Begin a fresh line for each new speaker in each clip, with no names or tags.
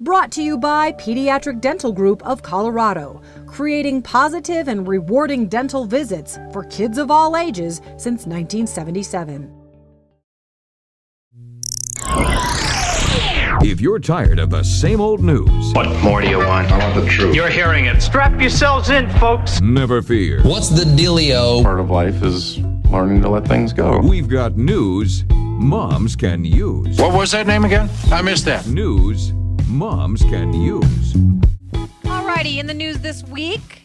Brought to you by Pediatric Dental Group of Colorado, creating positive and rewarding dental visits for kids of all ages since 1977.
If you're tired of the same old news,
what more do you want? I want the truth.
You're hearing it. Strap yourselves in, folks.
never fear.
What's the dealio?
Part of life is learning to let things go.
We've got news moms can use.
What was that name again? I missed that.
News moms can use.
Alrighty, in the news this week,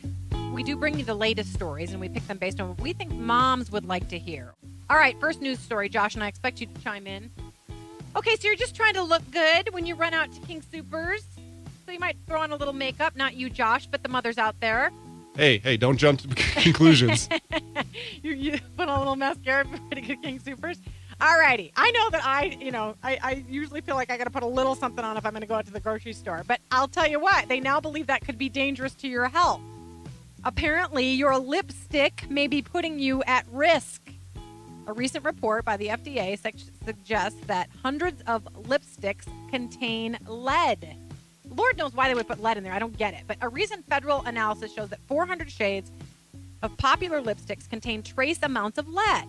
we do bring you the latest stories, and we pick them based on what we think moms would like to hear. All right, first news story. Josh and I expect you to chime in. Okay, so you're just trying to look good when you run out to King Soopers. So you might throw on a little makeup. Not you, Josh, but the mothers out there.
Hey, don't jump to conclusions.
you put on a little mascara before you get King Soopers. All righty. I know that I usually feel like I got to put a little something on if I'm going to go out to the grocery store. But I'll tell you what, they now believe that could be dangerous to your health. Apparently, your lipstick may be putting you at risk. A recent report by the FDA suggests that hundreds of lipsticks contain lead. Lord knows why they would put lead in there. I don't get it. But a recent federal analysis shows that 400 shades of popular lipsticks contain trace amounts of lead.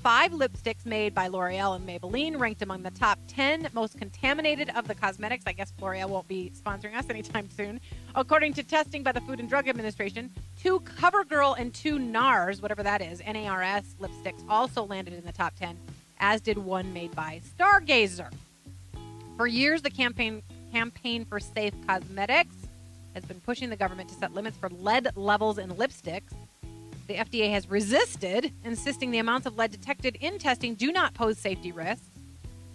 5 lipsticks made by L'Oreal and Maybelline ranked among the top 10 most contaminated of the cosmetics. I guess L'Oreal won't be sponsoring us anytime soon. According to testing by the Food and Drug Administration, 2 CoverGirl and 2 NARS, whatever that is, NARS lipsticks also landed in the top 10, as did one made by Stargazer. For years, the campaign for safe cosmetics has been pushing the government to set limits for lead levels in lipsticks. The FDA has resisted, insisting the amounts of lead detected in testing do not pose safety risks.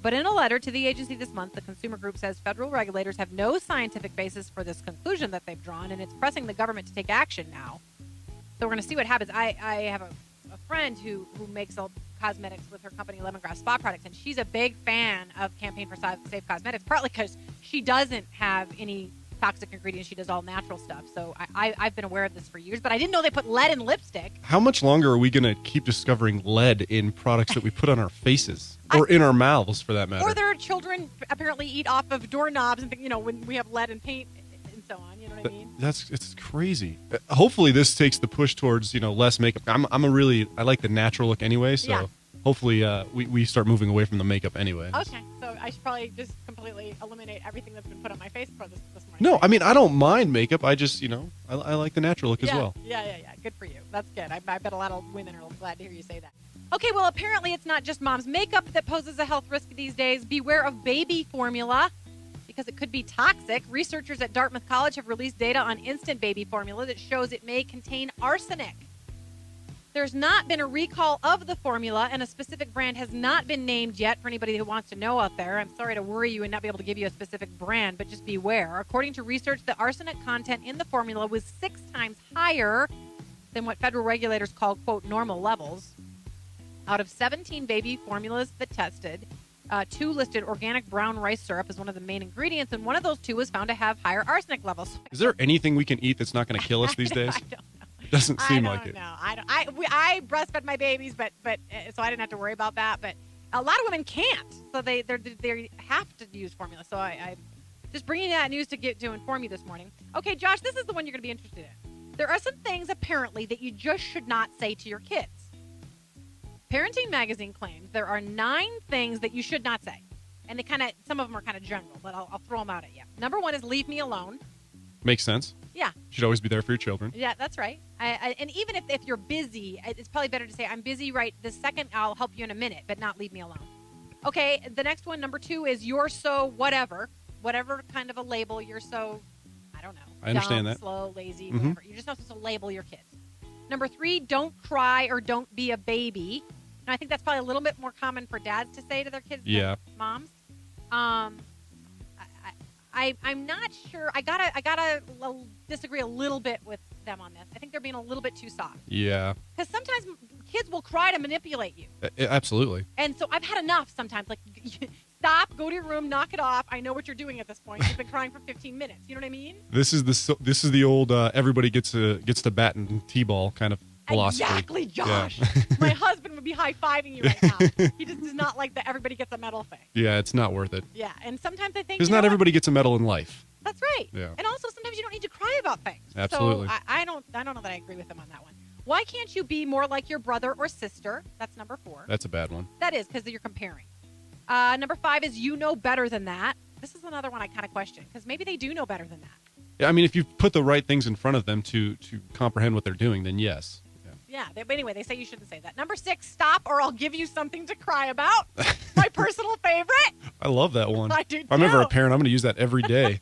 But in a letter to the agency this month, the consumer group says federal regulators have no scientific basis for this conclusion that they've drawn, and it's pressing the government to take action now. So we're going to see what happens. I have a friend who makes cosmetics with her company, Lemongrass Spa Products, and she's a big fan of Campaign for Safe Cosmetics, partly because she doesn't have any toxic ingredients. She does all natural stuff. So I've been aware of this for years, but I didn't know they put lead in lipstick.
How much longer are we going to keep discovering lead in products that we put on our faces or in our mouths, for that matter?
Or their children apparently eat off of doorknobs and when we have lead and paint and so on. You know what I mean?
It's crazy. Hopefully this takes the push towards less makeup. I like the natural look anyway. So yeah. Hopefully we start moving away from the makeup anyway.
Okay, so I should probably just completely eliminate everything that's been put on my face for this morning.
No, I mean, I don't mind makeup. I just, I like the natural look as well.
Yeah. Good for you. That's good. I bet a lot of women are glad to hear you say that. Okay, well, apparently it's not just mom's makeup that poses a health risk these days. Beware of baby formula because it could be toxic. Researchers at Dartmouth College have released data on instant baby formula that shows it may contain arsenic. There's not been a recall of the formula, and a specific brand has not been named yet for anybody who wants to know out there. I'm sorry to worry you and not be able to give you a specific brand, but just beware. According to research, the arsenic content in the formula was 6 times higher than what federal regulators call, quote, normal levels. Out of 17 baby formulas that tested, 2 listed organic brown rice syrup as one of the main ingredients, and one of those 2 was found to have higher arsenic levels.
Is there anything we can eat that's not going to kill us these days?
I don't know.
Doesn't seem like it.
No, I breastfed my babies, but so I didn't have to worry about that. But a lot of women can't, so they have to use formula. So I'm just bringing that news to inform you this morning. Okay, Josh, this is the one you're going to be interested in. There are some things apparently that you just should not say to your kids. Parenting Magazine claims there are 9 things that you should not say, and some of them are kind of general, but I'll throw them out at you. Number 1 is leave me alone.
Makes sense.
Yeah.
You should always be there for your children.
Yeah, that's right. And even if you're busy, it's probably better to say, I'm busy right this second, I'll help you in a minute, but not leave me alone. Okay, the next one, number 2, is you're so whatever kind of a label. You're so, I don't know.
I understand
dumb,
that.
Slow, lazy, whatever. You're just not supposed to label your kids. Number 3, don't cry or don't be a baby. Now, I think that's probably a little bit more common for dads to say to their kids than moms. I'm not sure. I gotta disagree a little bit with them on this. I think they're being a little bit too soft.
Yeah.
Because sometimes kids will cry to manipulate you.
Absolutely.
And so I've had enough sometimes. Like, stop, go to your room, knock it off. I know what you're doing at this point. You've been crying for 15 minutes. You know what I mean? This is
the old everybody gets to bat and t-ball kind of philosophy.
Exactly, Josh.
Yeah.
My husband would be high-fiving you right now. He just does not like the everybody gets a medal thing.
Yeah, it's not worth it.
Yeah, and sometimes I think...
Because not everybody gets a medal in life.
That's right.
Yeah.
And also, sometimes you don't need to cry about things.
Absolutely.
So I don't know that I agree with him on that one. Why can't you be more like your brother or sister? That's number 4.
That's a bad one.
That is, because you're comparing. Number 5 is you know better than that. This is another one I kind of question, because maybe they do know better than that.
Yeah, I mean, if you put the right things in front of them to comprehend what they're doing, then yes.
Yeah, but anyway, they say you shouldn't say that. Number 6, stop or I'll give you something to cry about. My personal favorite.
I love that one.
I do
If I'm ever
too.
a parent, I'm going to use that every day.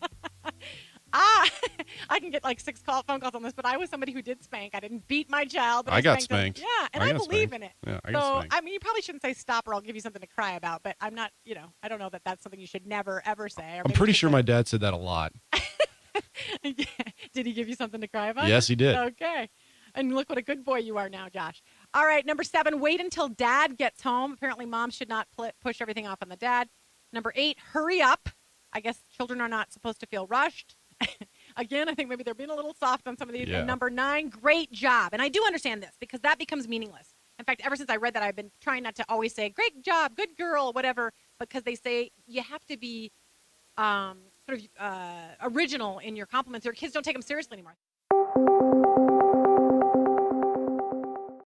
I can get like 6 phone calls on this, but I was somebody who did spank. I didn't beat my child, but
I got
spanked them.
spanked.
Yeah, and I
got
believe
spanked.
in it.
Yeah, I
so,
got spanked.
I mean, you probably shouldn't say stop or I'll give you something to cry about, but I'm not, I don't know that that's something you should never, ever say. Or
I'm
maybe
pretty
you should
sure
say-
my dad said that a lot.
Did he give you something to cry about?
Yes, he did.
Okay. And look what a good boy you are now, Josh. All right, number 7, wait until dad gets home. Apparently, moms should not push everything off on the dad. Number 8, hurry up. I guess children are not supposed to feel rushed. Again, I think maybe they're being a little soft on some of these.
Yeah.
And number 9, great job. And I do understand this because that becomes meaningless. In fact, ever since I read that, I've been trying not to always say, great job, good girl, whatever, because they say you have to be original in your compliments or kids don't take them seriously anymore.